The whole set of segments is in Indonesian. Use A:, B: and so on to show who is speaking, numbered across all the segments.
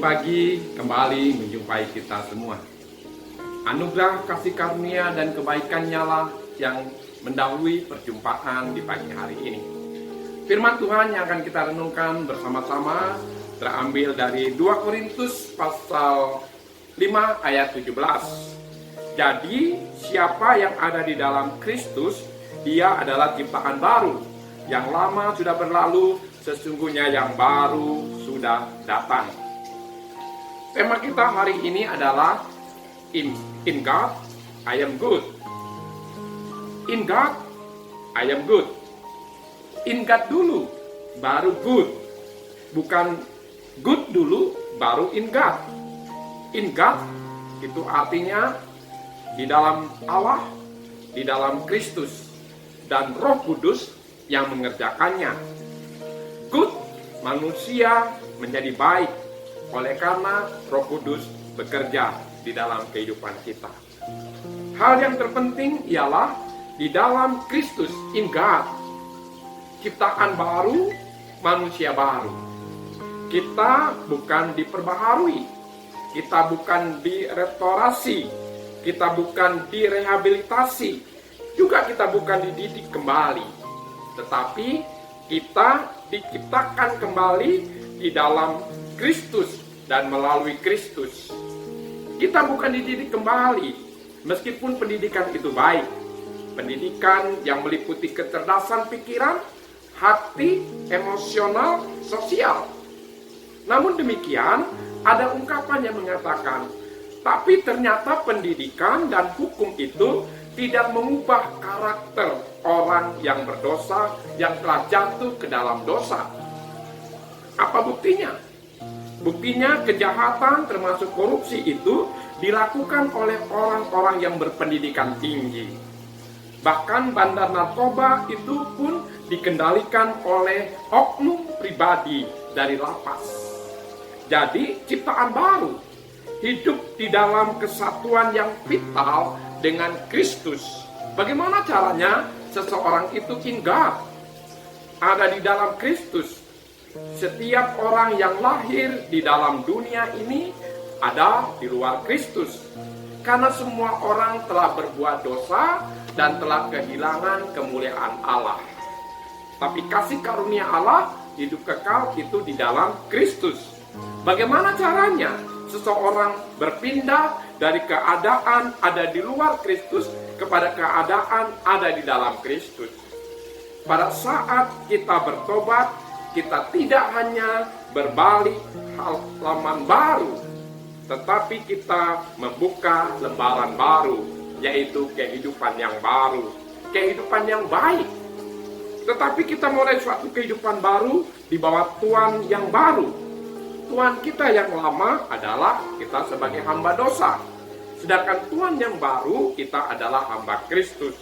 A: pagi kembali menjumpai kita semua. Anugerah kasih karunia dan kebaikan-Nya lah yang mendahului perjumpaan di pagi hari ini. Firman Tuhan yang akan kita renungkan bersama-sama terambil dari 2 Korintus pasal 5 ayat 17. Jadi siapa yang ada di dalam Kristus, dia adalah ciptaan baru. Yang lama sudah berlalu, sesungguhnya yang baru sudah datang. Tema kita hari ini adalah In God, I am good. In God, I am good. In God dulu, baru good. Bukan good dulu, baru in God. In God, itu artinya di dalam Allah, di dalam Kristus, dan Roh Kudus yang mengerjakannya. Good, manusia menjadi baik oleh karena Roh Kudus bekerja di dalam kehidupan kita. Hal yang terpenting ialah di dalam Kristus, in God, ciptaan baru, manusia baru. Kita bukan diperbaharui, kita bukan direstorasi, kita bukan direhabilitasi, juga kita bukan dididik kembali, tetapi kita diciptakan kembali di dalam Kristus dan melalui Kristus. Kita bukan dididik kembali, meskipun pendidikan itu baik. Pendidikan yang meliputi kecerdasan pikiran, hati, emosional, sosial. Namun demikian, ada ungkapan yang mengatakan, tapi ternyata pendidikan dan hukum itu tidak mengubah karakter orang yang berdosa, yang telah jatuh ke dalam dosa. Apa buktinya? Buktinya kejahatan termasuk korupsi itu dilakukan oleh orang-orang yang berpendidikan tinggi. Bahkan bandar narkoba itu pun dikendalikan oleh oknum pribadi dari lapas. Jadi ciptaan baru, hidup di dalam kesatuan yang vital dengan Kristus. Bagaimana caranya seseorang itu in God? Ada di dalam Kristus. Setiap orang yang lahir di dalam dunia ini ada di luar Kristus. Karena semua orang telah berbuat dosa dan telah kehilangan kemuliaan Allah. Tapi kasih karunia Allah, hidup kekal itu di dalam Kristus. Bagaimana caranya seseorang berpindah dari keadaan ada di luar Kristus kepada keadaan ada di dalam Kristus? Pada saat kita bertobat, kita tidak hanya berbalik halaman baru, tetapi kita membuka lembaran baru, yaitu kehidupan yang baru, kehidupan yang baik. Tetapi kita mulai suatu kehidupan baru di bawah Tuhan yang baru. Tuhan kita yang lama adalah kita sebagai hamba dosa, sedangkan Tuhan yang baru kita adalah hamba Kristus.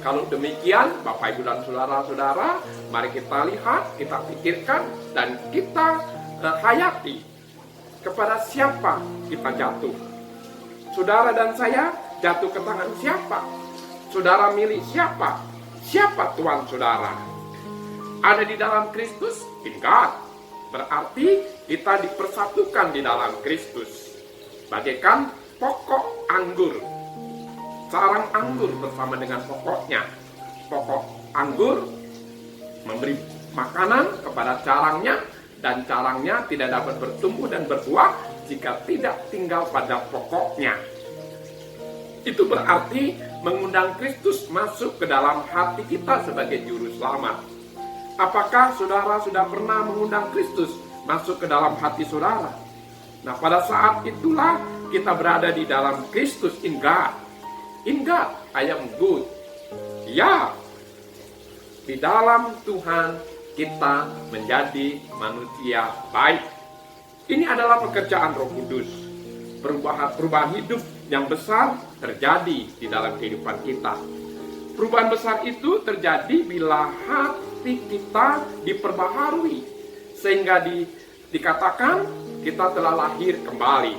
A: Kalau demikian, Bapak, Ibu, dan Saudara-saudara, mari kita lihat, kita pikirkan, dan kita hayati kepada siapa kita jatuh. Saudara dan saya jatuh ke tangan siapa? Saudara milih siapa? Siapa Tuhan saudara? Ada di dalam Kristus, in God. Berarti kita dipersatukan di dalam Kristus. Bagaikan pokok anggur. Sarang anggur bersama dengan pokoknya. Pokok anggur memberi makanan kepada carangnya, dan carangnya tidak dapat bertumbuh dan berbuah jika tidak tinggal pada pokoknya. Itu berarti mengundang Kristus masuk ke dalam hati kita sebagai juru selamat. Apakah saudara sudah pernah mengundang Kristus masuk ke dalam hati saudara? Nah, pada saat itulah kita berada di dalam Kristus, in God. In God, I am good. Ya, di dalam Tuhan kita menjadi manusia baik. Ini adalah pekerjaan Roh Kudus. Perubahan hidup yang besar terjadi di dalam kehidupan kita. Perubahan besar itu terjadi bila hati kita diperbaharui, sehingga dikatakan kita telah lahir kembali.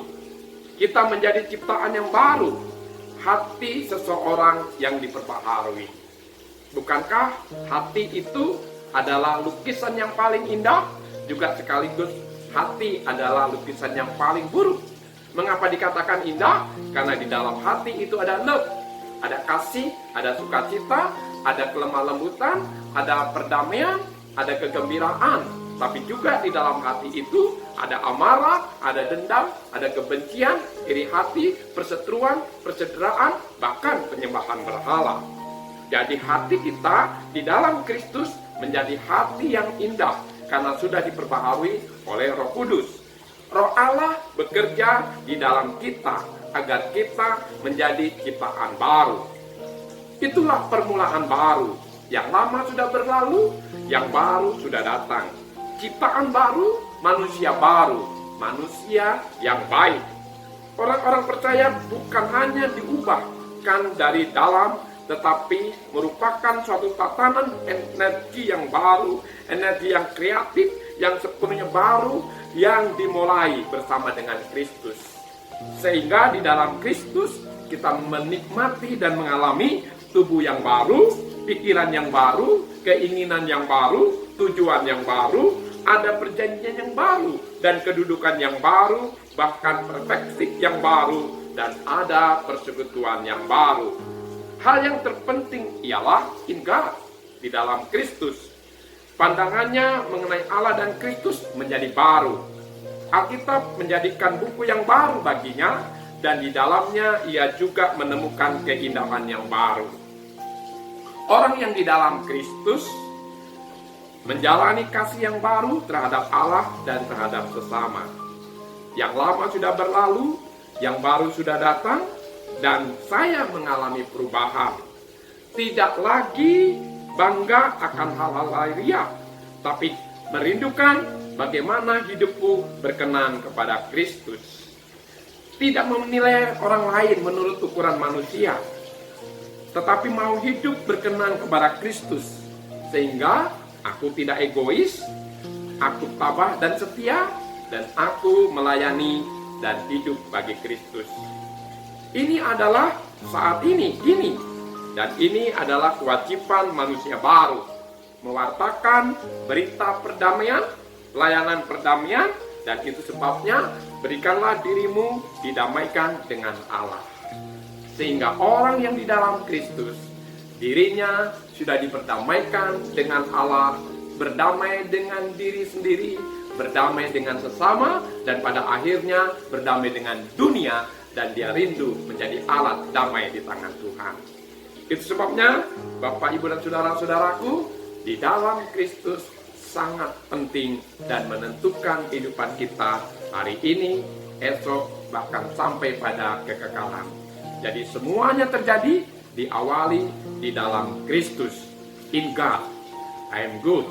A: Kita menjadi ciptaan yang baru. Hati seseorang yang diperbaharui. Bukankah hati itu adalah lukisan yang paling indah, juga sekaligus hati adalah lukisan yang paling buruk. Mengapa dikatakan indah? Karena di dalam hati itu ada love, ada kasih, ada sukacita, ada kelemah lembutan, ada perdamaian, ada kegembiraan. Tapi juga di dalam hati itu ada amarah, ada dendam, ada kebencian, iri hati, perseteruan, persederaan, bahkan penyembahan berhala. Jadi hati kita di dalam Kristus menjadi hati yang indah karena sudah diperbaharui oleh Roh Kudus. Roh Allah bekerja di dalam kita agar kita menjadi ciptaan baru. Itulah permulaan baru. Yang lama sudah berlalu, yang baru sudah datang. Ciptaan baru, manusia baru, manusia yang baik. Orang-orang percaya bukan hanya diubahkan dari dalam, tetapi merupakan suatu tatanan energi yang baru, energi yang kreatif, yang sepenuhnya baru, yang dimulai bersama dengan Kristus. Sehingga di dalam Kristus kita menikmati dan mengalami tubuh yang baru, pikiran yang baru, keinginan yang baru, tujuan yang baru, ada perjanjian yang baru, dan kedudukan yang baru, bahkan perspektif yang baru, dan ada persekutuan yang baru. Hal yang terpenting ialah in God, di dalam Kristus. Pandangannya mengenai Allah dan Kristus menjadi baru. Alkitab menjadikan buku yang baru baginya, dan di dalamnya ia juga menemukan keindahan yang baru. Orang yang di dalam Kristus menjalani kasih yang baru terhadap Allah dan terhadap sesama. Yang lama sudah berlalu, yang baru sudah datang, dan saya mengalami perubahan. Tidak lagi bangga akan hal-hal lahiriah, tapi merindukan bagaimana hidupku berkenan kepada Kristus. Tidak menilai orang lain menurut ukuran manusia, tetapi mau hidup berkenan kepada Kristus. Sehingga aku tidak egois, aku tabah dan setia, dan aku melayani dan hidup bagi Kristus. Ini adalah saat ini, dan ini adalah kewajiban manusia baru, mewartakan berita perdamaian, layanan perdamaian, dan itu sebabnya berikanlah dirimu didamaikan dengan Allah. Sehingga orang yang di dalam Kristus, dirinya sudah diperdamaikan dengan Allah, berdamai dengan diri sendiri, berdamai dengan sesama, dan pada akhirnya berdamai dengan dunia, dan dia rindu menjadi alat damai di tangan Tuhan. Itu sebabnya Bapak, Ibu, dan saudara-saudaraku, di dalam Kristus sangat penting dan menentukan kehidupan kita hari ini, esok, bahkan sampai pada kekekalan. Jadi semuanya terjadi diawali di dalam Kristus. In God, I am good.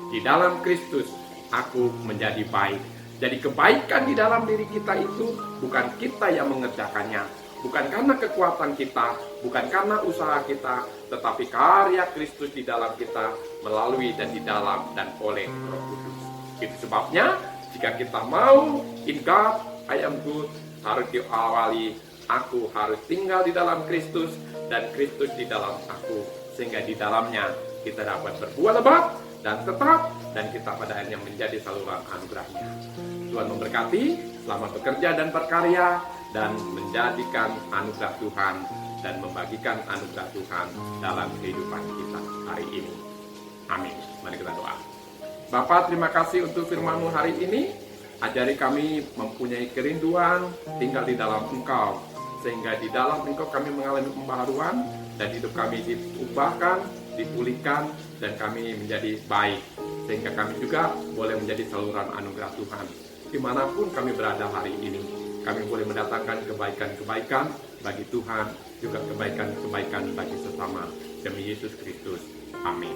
A: Di dalam Kristus, aku menjadi baik. Jadi kebaikan di dalam diri kita itu bukan kita yang mengerjakannya, bukan karena kekuatan kita, bukan karena usaha kita, tetapi karya Kristus di dalam kita melalui dan di dalam dan oleh Roh Kudus. Itu sebabnya jika kita mau in God, I am good, harus diawali, aku harus tinggal di dalam Kristus dan Kristus di dalam aku, sehingga di dalamnya kita dapat berbuah lebat dan tetap, dan kita pada akhirnya menjadi saluran anugerahnya. Tuhan memberkati, selamat bekerja dan berkarya, dan menjadikan anugerah Tuhan, dan membagikan anugerah Tuhan dalam kehidupan kita hari ini. Amin. Mari kita doa. Bapa, terima kasih untuk firman-Mu hari ini. Ajari kami mempunyai kerinduan tinggal di dalam Engkau, sehingga di dalam Engkau kami mengalami pembaharuan, dan hidup kami diubahkan, dipulihkan, dan kami menjadi baik, sehingga kami juga boleh menjadi saluran anugerah Tuhan. Dimanapun kami berada hari ini, kami boleh mendatangkan kebaikan-kebaikan bagi Tuhan, juga kebaikan-kebaikan bagi sesama. Demi Yesus Kristus. Amin.